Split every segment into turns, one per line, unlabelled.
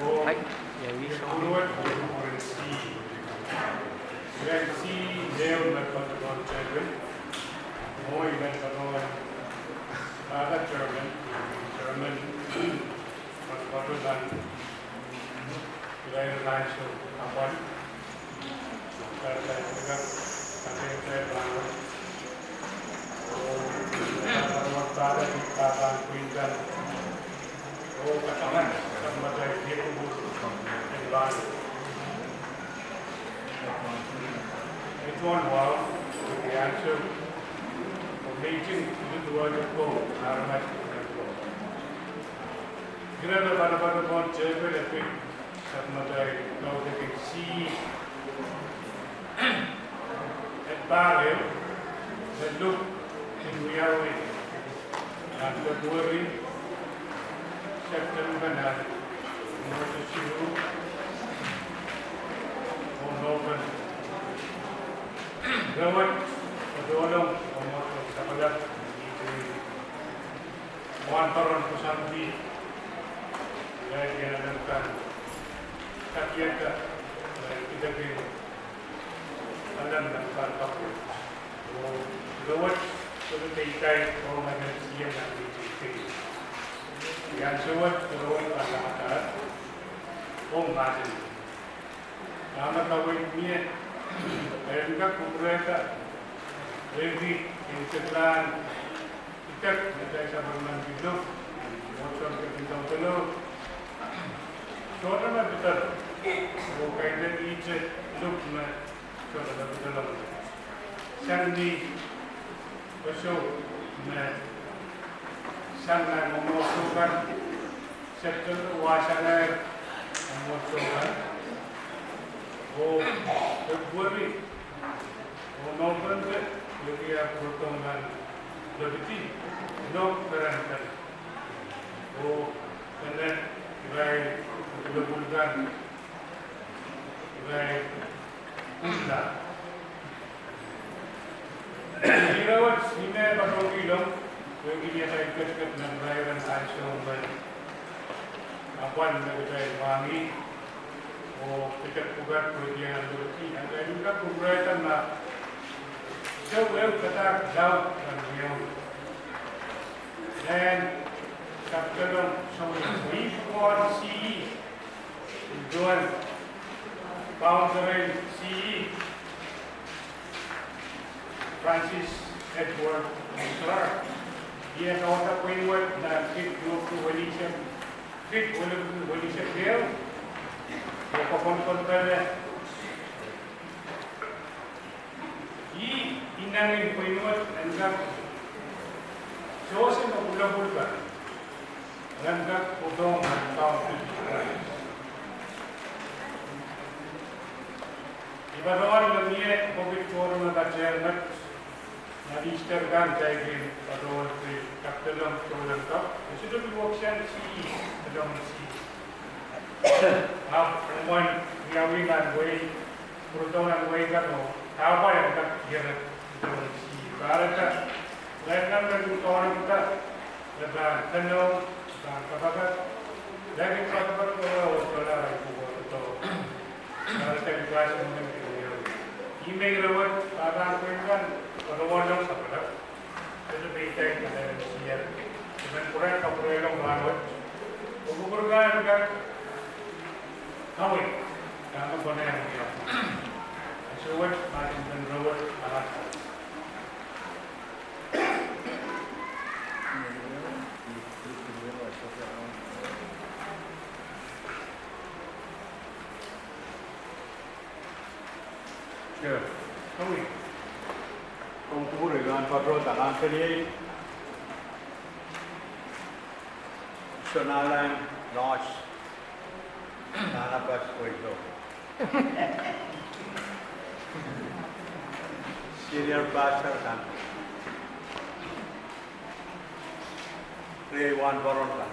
はい、we
forward or C. When C Dale Mercantile German, more even other German, was better than very nice to one. It's one wow, the answer for making the word of gold, Here are the Banaban German epic, Samadai, kaudek CE at Barrel, that look in reality, and the worry, September and Motor Northern Government, Odolong, Sapadat, one paron to Santi, Yanakan, Katiaka, Kitaki, Alan and Kalkapu. Government couldn't take time for MMCM and BGP. The answer was the Roman Kalaka, home margin. Nama kawin niya, ayun ka kumpuleta, ready, integran, ikat, natay sa mga bidok, motor ka bidok talo. Short na bitar, wo kaida each look na short na bitar lang. Sandi, baso na sanga momosukan, sector wasana momosukan. February, November, you have Protongan, Liberty, no parental. And then by the Bulgan, by Unda. You know what? Sina Batokilo, we give you a good number and I show by one with Mami. Kita kugat pergian berarti, anda juga kubraitan na jauh kata jauh dan jauh. Dan kapten we want CE, Joan, founder CE, Francis Edward Clark. Dia kawat penguat dan fit group to Walisha, fit Walisha Dale. Pagkakon-kontra inangin pinuot hanggang Diyos na bulabulkan hanggang udong ang taong iba doon lang niya COVID-4 na kajernak na Easter gan dahil padoon si Kaptelong Tulang Kap. Kasi doon iwag siya si Adong si one we are way, Proton and way that how I have got here to see Baraka, let them do Tornata, the Tano, Kapaka, let it talk about the Solar to Baraka class in he may know what Adan Quinlan or the one of Sapata. There's a big tank and then here. Even correct operator of Marwood. Uburga got Kawin, kami ko na yung iyo. So what, Martin and Robert, Sure. Kawin. Kung kubuligan patro tangan kali.
Sonalan Loss. Nanapas ko ito. Senior Pastor kan. Rewan Baron kan.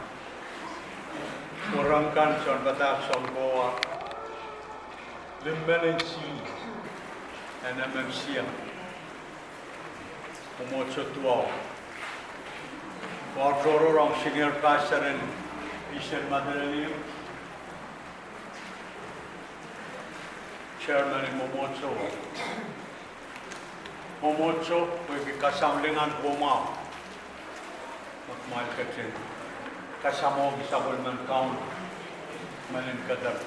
Orang kan son batak son koa. MMCM and MMCM. Umotso tuaw. Kwartoro rong Senior Pastor and Pihs Madolenihmw. chairman ni Momotso. Momotso pergi kasamlingan rumah. Makmal kecil. Kasamo bisabol man kaun malin kadar.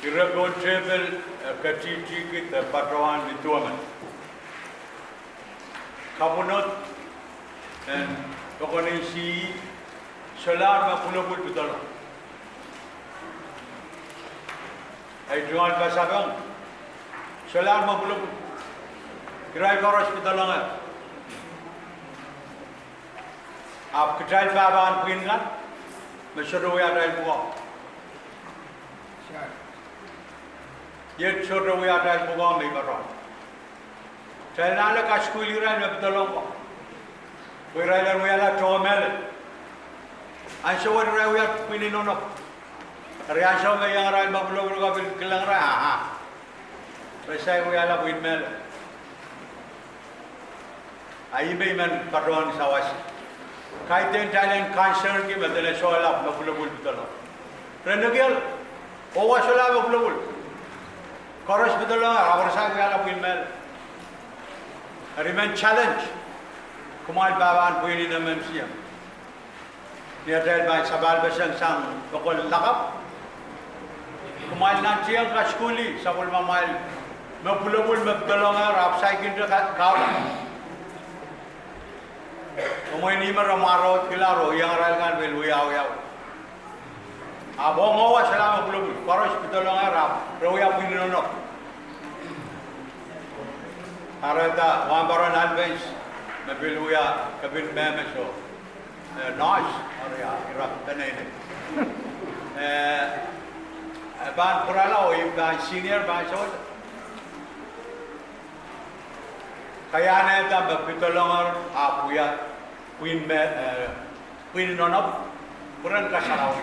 Kira travel kecil kita patrawan di tuangan. Kabunot dan pokoknya CE solar mapulupul betul. Ay jual pasabang solar mapulupul. Kirai koros betul lah. आप किटाइल बाबान पिनगन मशरूम या टाइल बुआ ये छोटे हुआ टाइल बुआ में कर रहा टाइल नाले का स्कूल ही रहा है मैं बतलाऊं को कोई राइडर हुआ ला टॉमेल अंशों वो रहा हुआ पिनी नोनो रियाशों में यहाँ राइड बबलो बबलो का बिल किलंग रहा है हाँ वैसा हुआ ला पिन मेल आई भी मैं पटवान सावास Kaitan talent cancer ki badale soala mapulabul bitala. Renegel owa soala mapulabul. Koros bitala awarsa gala pinmel. Remain challenge. Kumal baban puini na MMCM. Dia tel bai sabal besang sang pokol lakap. Kumal nantiang ka skuli sabul mamal mapulabul mapdala nga rap cycle ka kaudek. Umay ni maramaro kilaro yang ralkan belu yaw yaw. Abong awas selama belum koros betul lang arab roya pininono. Arada wambaran alvens mabelu ya kabin memeso. Nice area irap tanene. Ban purala o yung senior ban so. Kaya na ito mapitulungan apuya Queen nonop puran kasaraw.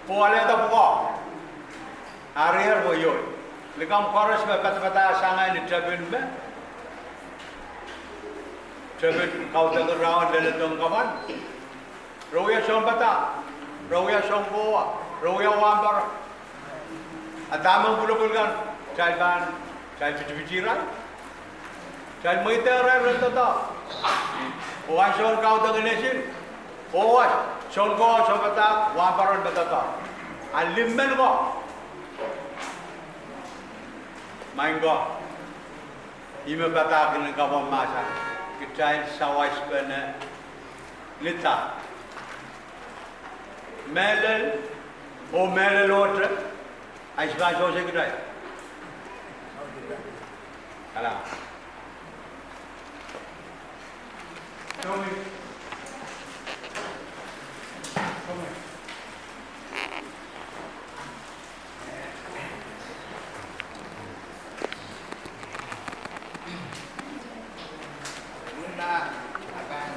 Puwala ito po. Arier po yun. Likang koros ba patpata sangay ni Trabin ba? Trabin kaudek rawan leletong kaman. Rawya siyong bata. Rawya siyong buwa. Rawya wambar. At tamang bulubulgan. Child ban. Child pichipichiran. Child mo ito rin ito. Owan son kaudek inesin. Owan. Son ko, son bata. Wambaron bata to. Ang limben ko. Main ko. Ima bata kilang kapang masa. Child sawas pa na lita. Melel. O melel otra. Ay sila sosay kita. Kala.
Tommy. Tommy.
Mula abang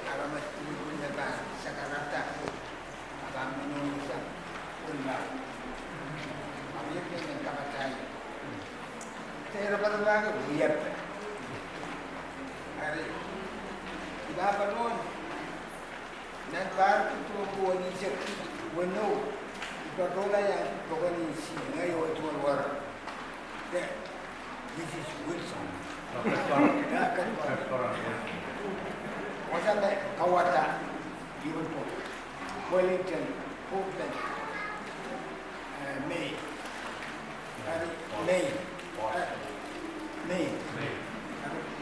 alamat punya bang sekarang tak abang menulis mula abang yang kapatai saya dapat bang lihat hari iba panon dan baru tu buat ni sekali weno iba rola yang bukan ni si ngayo tu luar this is Wilson. Macam ni kawasan Liverpool, Wellington, Portland, May,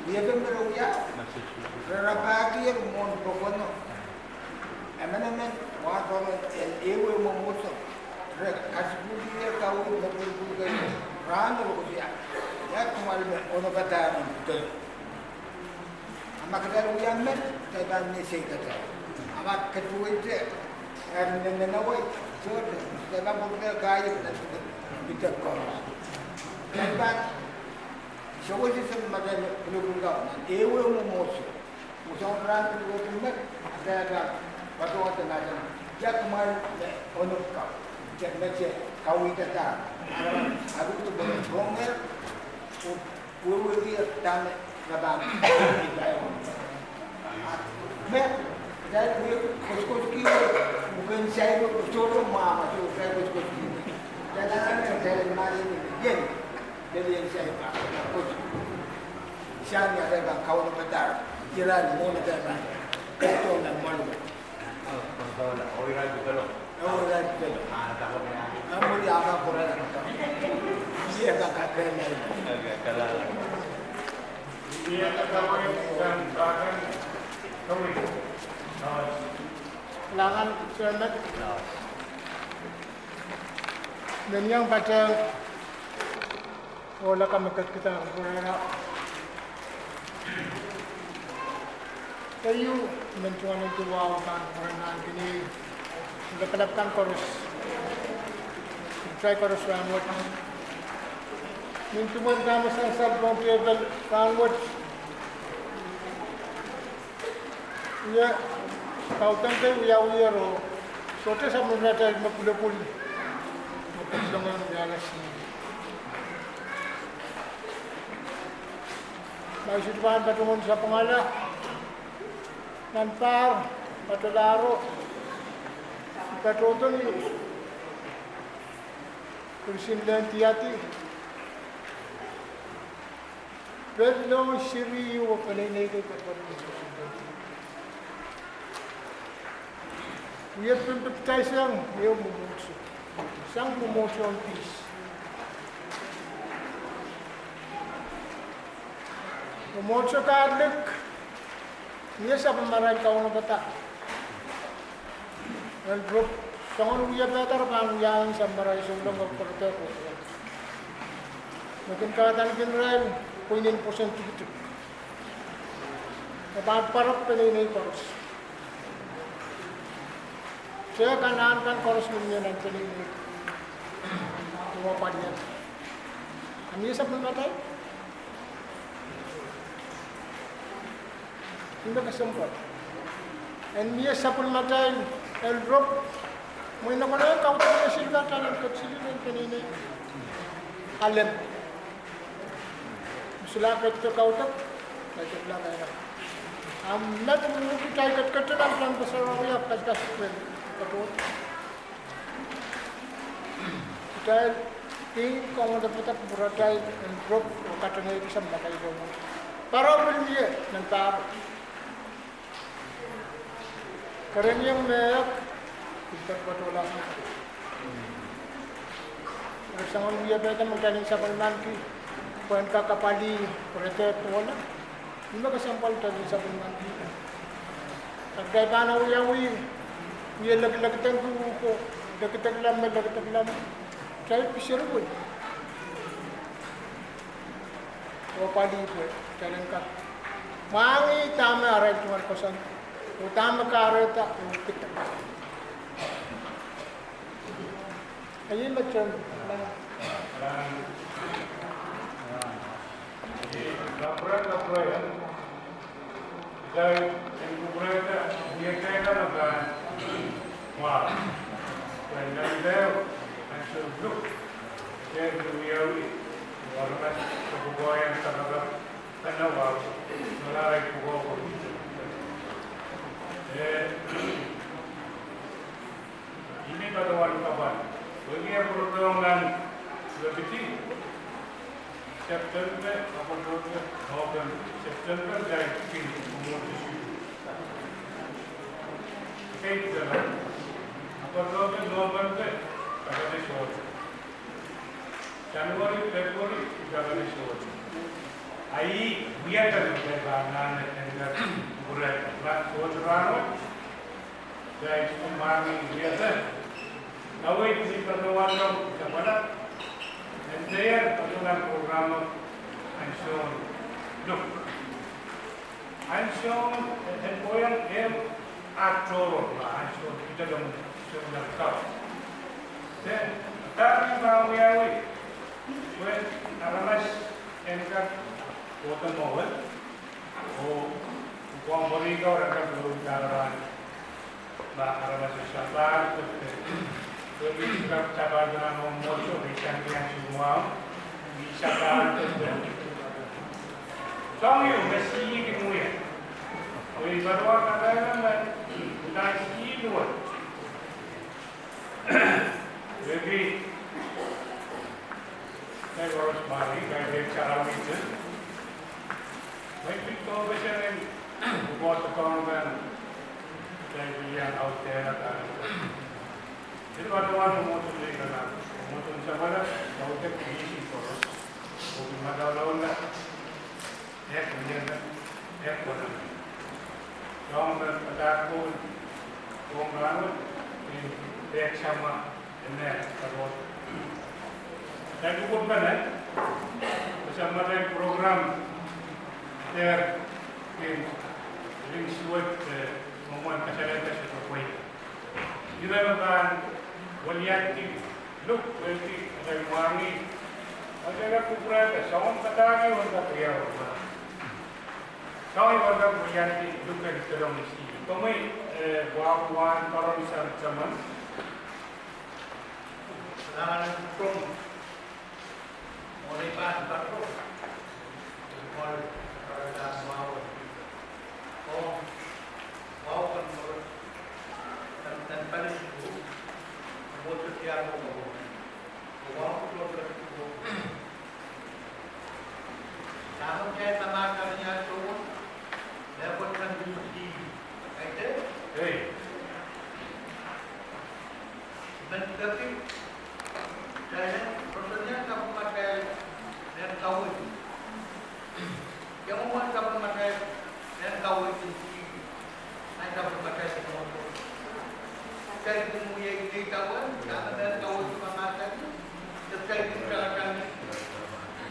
dia pun berusia. Berapa kali mon bokono, emang waktu ewe memusuh, kasih dia tahu betul rana berusia. Ya kemarin orang kata betul. Amak kata uyang men, saya bani saya kata. Amak ketua itu, nenawai, jod, saya bani bukan gaya kita kau. Saya bani, siapa sih sebenarnya belum kau. Ewe musuh, musuh orang itu betul. Ada batu ada nada. Ya kemarin orang kau, jadi macam kau itu tak. Aku tu bergomel. Wewe dia dan nabang ibayo. Met Saya kos-kos kiri, bukan saya suruh mama tu saya kos-kos kiri. Jangan saya mari ni, jadi yang saya pakai kos. Siang ada bang kau nak betar, kira mau nak betar, itu nak malu.
Betul, orang juga loh.
Orang itu,
Takut ni.
kamu dia apa korang? Dia tak kakek ni.
Kalau
Dia kawin dan bahkan kawin.
Langan selamat. Dan yang baca wala kami kita berada. Kayu mencuan itu wawakan peranaan kini mendapatkan korus. Try korus rangwat. Mencuan kami sangsar comparable rangwat. Ya, kau tentu ya ro. Sote sa muna tayo mapulapul. Mapulungan galas ni. May sitwahan patungon sa pangala. Nanpar, patularo. Patuton ni. Kursin lang tiyati. Pero siriyo wa panay ko kapag we have been baptized sang mumutsu. Sang mumutsu ang peace. Mumutsu kaudek. Niya sa pamaray ka na bata. Ang group, sangon uya betar pang yang sa maray sulong ng portero. Mungkin katan kinrail, puinin po siyang tigitik. Napaparap paninay paros. Saya kanan kan korus dunia nanti ini dua padian. Kami sebelum matai, ini kesempat. Ini sebelum matai, elrob, mungkin apa lagi kau tak silga kanan kecil nanti ini, alam. Misalnya kita kau tak, kita belakang. Amat mungkin kita kecil dalam besar orang apa kasih. Dahil tingin ko ang dapat beraday ng group o katangay isang bakay ko. Para beliye ng tao. Karanyang mayak, ikat patulang. Sa mga liya beta magkaling sa pagmanki, kuhan kakapali, kuretet, wala. Hindi makasampal tayo sa pagmanki. Nagkay pa na uyawi. Ia lag-lagtan ko, lagtaglam. Kaya pisir ko. O pali po, kailan ka. Mangi tama aray tuwar ko san. O tama ka aray ta, o kita. Ayun macam
Kapura ya. Dahil ang kapura ita, dia kaya na ba? Wow. When I'm there, I should look. Then we are warman kebugoyan talaga tanawa. Malaray pugo ko. Ini pada waktu kapan? Bagi yang pertolongan lebih September, apa namanya? September dan kini umur itu. Jalan. Apa namanya? November, kami show. Januari, Februari, kami show. Ai, biar kan lebaran dan bulan, show terang. Jadi kemarin biasa. Awal ini pertemuan kepada and there particular program and shown. Look, I'm shown and poem actor and shown kita dong shown laptop. Then tapi bahawa we when aramas engkar foto novel o kuang beri kau orang belum jalan bah aramas siapa Jadi kita cabar dengan nomor itu bisa yang semua bisa kan terjadi. Soalnya masih ini kemudian. Oleh baru kata kan dan CE luar. Jadi saya harus balik dari cara itu. Baik itu biasanya buat kawan-kawan yang out there kan. Jadi orang mau tuh lagi kan, mau tuh siapa dah, kaudek ini terus. Bukan Madolenihmw lah, kemudian konon. Orang berpendapun, orang lain ini sama ini terus. Dan cukup kan? Bersama dengan program der linkswet membuat kesalahan sesuai. Kita akan melihat look berarti ada wangi. Ada kupra, sound kata ni orang pria orang. Sound orang melihat look dari dalam isi. Kami buat orang sama.
Kailangan ng prom. Oleh pa, tatlo. All para sa mga o wow kan mo dan paling itu buat setiap orang wow kalau berarti namun saya sama kalinya itu dapatkan bukti itu dan tapi saya prosesnya kamu pakai dan tahu itu yang membuat kamu pakai dan tahu itu saya kamu pakai semua saya itu mulai tahu dan tahu itu memakai saya itu akan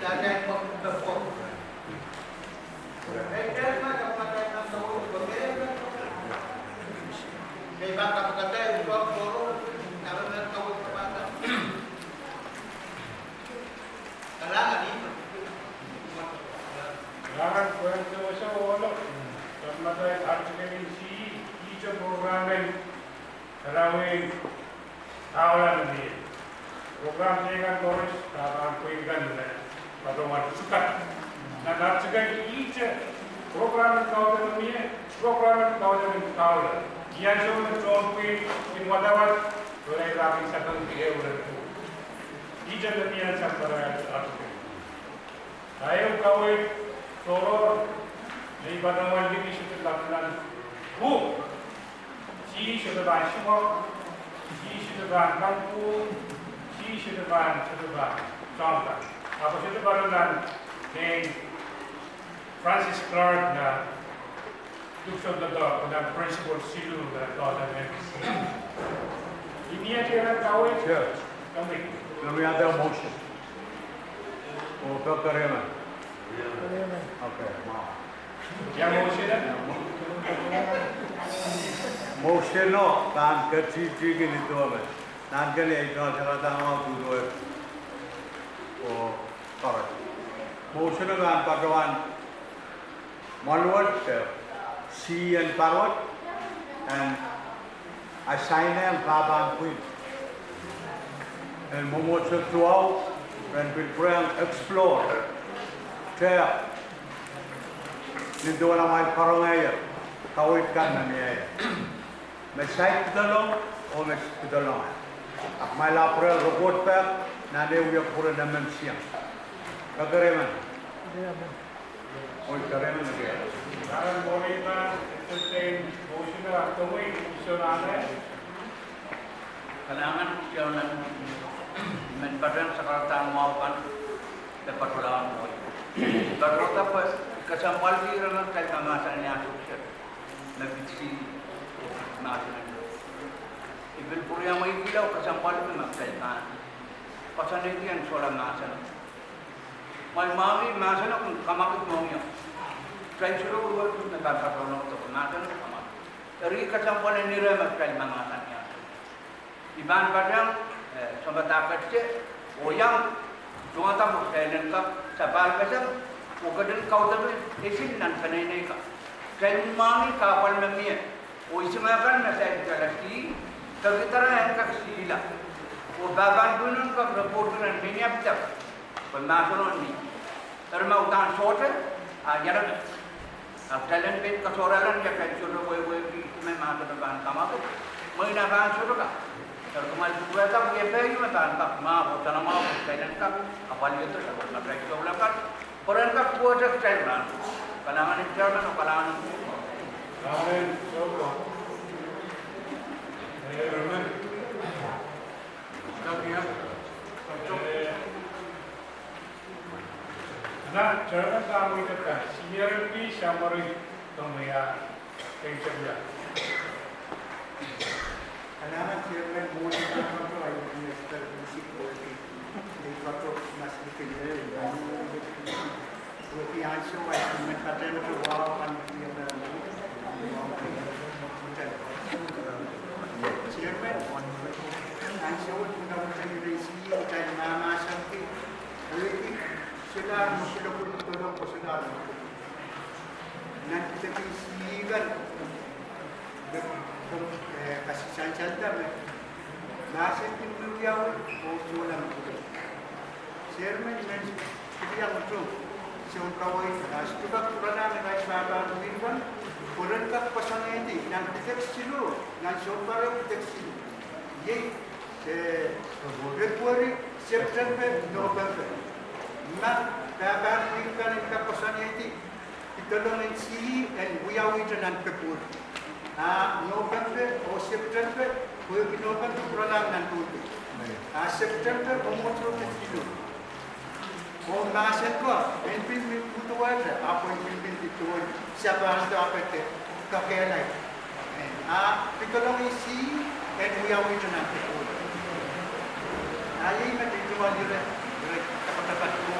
jaga mau berpor saya kamu pakai tahu berbeda saya bangga kata itu baru karena tahu kepada kailangan itu.
Kailangan kwento sa wala. Karena tayo actually si teacher programming karawin tawalan niya. Program niya kan course kapan kuigan na pagawan sukat. Na actually teacher program kawalan niya. Program kawalan kawalan. Yan siya ng kuig in wadawat wala grabing sa kang behavior. Teacher na niya sa para actually. Tayo kawin toro may banawan din siya tatlan. Bu. Si siya ba siya? Si siya ba kampu? Si siya ba Santa. Ako siya ba lang kay Francis Clark na tuksod na to na principal silu na to na MMCM. Ini aja kawin.
Sure.
Kami.
Kami ada motion. O pagkareman. Okay, mau.
Yang mau sila?
Motion no, tan kerja gini tu apa? Tan kali itu cara tahu tu tu. O correct. Motion kan padawan maluat C and parwat and assign them kaban kuin. And motion throughout when we explore. Kaya, nito na may parangaya, kawit ka na niya. May site dalong o may dalong. At may lapre robot pa na wiekupwur na MMCM. Kagareman. Oy, kagareman na kaya.
Sekarang boleh kan entertain motion na kami iso na
Kailangan siya ng menpadang sa karatang maupan dapat ulangan mo. Baru dapat kesampal di dalam kait kemasan yang sukses, nabisi masan. Ibu puriang mai bilau kesampal itu makai kan. Pasan itu yang soal masan. Mai mami masan aku kamak maunya. Saya suruh buat tu nak kata orang tu masan kamak. Dari kesampal ini ramai kait masannya. Iban padang sobat dapat je, oyang Cuma tamu saya lengkap sabal besar, ukadan kau tahu esin nan kanai naik. Saya mami kapal memia, ismakan saya jalan tapi terang yang kak sila. Bagan punun kak report nan minyak tak, pemasaran ni. Terma utan sorter, jalan. Talent pin kasoralan ya kan suruh boy di memang mata depan kamu mengenai bahan sudah. Kalau kemarin juga tak dia pergi mata tak mau tanah mau saya nak apa dia tu nak try kita belakang. Orang tak buat je try lah. Kalangan ini jangan kalangan.
Amen. Coba. Amen.
Tapi ya,
Nah, jangan kamu dekat. Siapa ni siapa Tomaya Kenya.
Kailangan chairman muna naman ito ay minister ng security. May ito mas dipinili. With the answer, I can make that into wow and the chairman, answer would be not very easy. Kaya mamasan ki. Sila po tulong po sila. Nanti sigan. Kasih sancanta nasi timbuliau bosulam chairman men dia betul siun kawai astuka kurana mengai baba binban kuran ka pasang ini nan teksilu nan sombare teksilu ye Februari September November ma baba binban ka pasang ini itolong CE and we are waiting on Februari November or September, we will be November program nanti. September umur itu. Oh masih kok, pin butuh ada. Apa pin itu? Siapa yang apa itu? Kakek lain. Kita lagi isi, and we are waiting nanti. Ini macam itu aja. Dapat tu,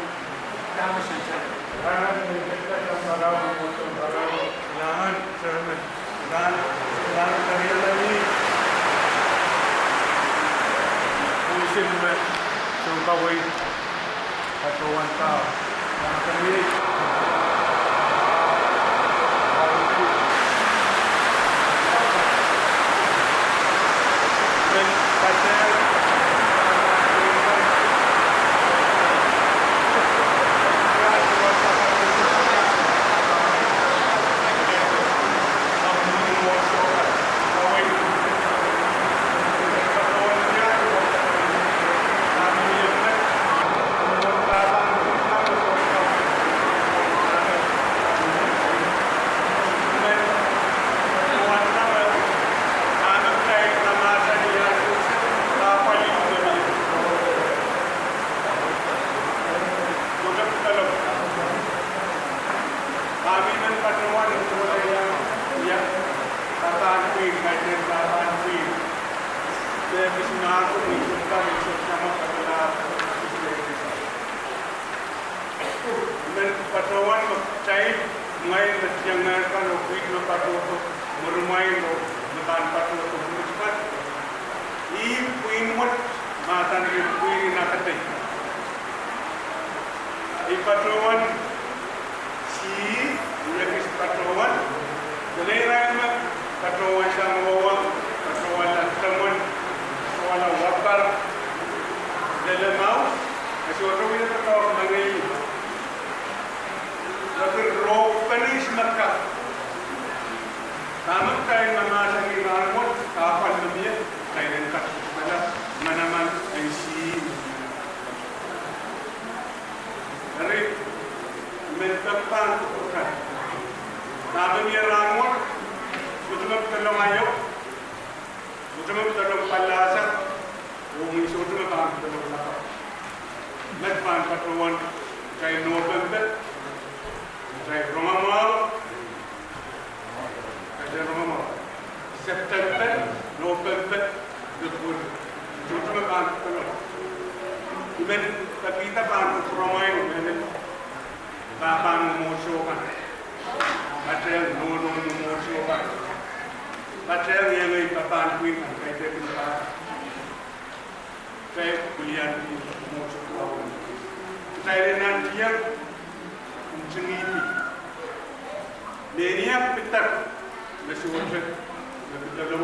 kami sancak.
Kita yang barang motor barang lahan cermin. Dan karya lagi musim sungkawai atau wantau yang kami dan pasal Patrowan si Pihs Patrowan Madolenihmw Patrowan sa Mawawang Patrowan Lantaman Patrowan Wapar Lalamaw kasi wala na patawag na ngayon tapi roh panis maka tamang tayo mga sa ginamot kapal na niya tayo rin kapala manaman ay si Dari mentapkan kan, namun dia ramot, betul tolong ayo, betul tolong palasan, umi betul tolong apa? Mentpan patrowan, cai November, cai Romamal, September, November, betul tolong. Iben kita bantu promain iben bapan musuhan material nono musuhan material yang ini bapan kuin kayak kita kayak kuliah di musuhan saya nanti yang mencengiti dia pitar masih wajib lebih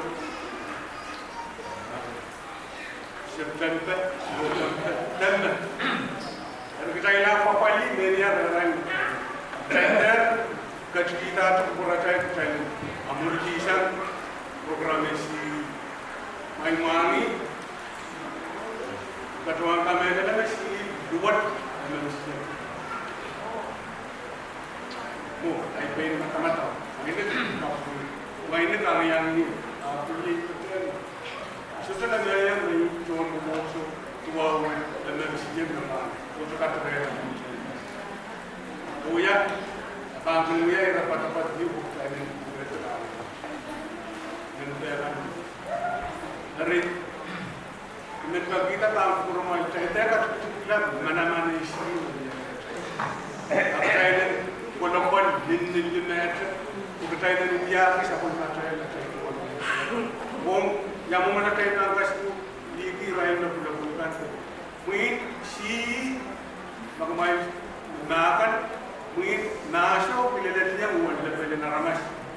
September, November. Kalau kita ilang papali, media berang. Tender, kecita tu pura cai amur kisan, programnya si main mami ketua kami adalah si buat MMCM. Oh, saya pengen mata-mata. Ini kami yang ini, pilih setelah saya ini cuma mau tua MMCM nama untuk kata oh ya, kampung ya dapat di bukan ini dari kita tahu rumah saya kan kita mana-mana isi apa ini walaupun din aja kita ini dia bisa pun saya bom yang mau mana kita angkat itu di lain bukan mungkin si makamai nakan mungkin naso pilih dia uang lebih naramas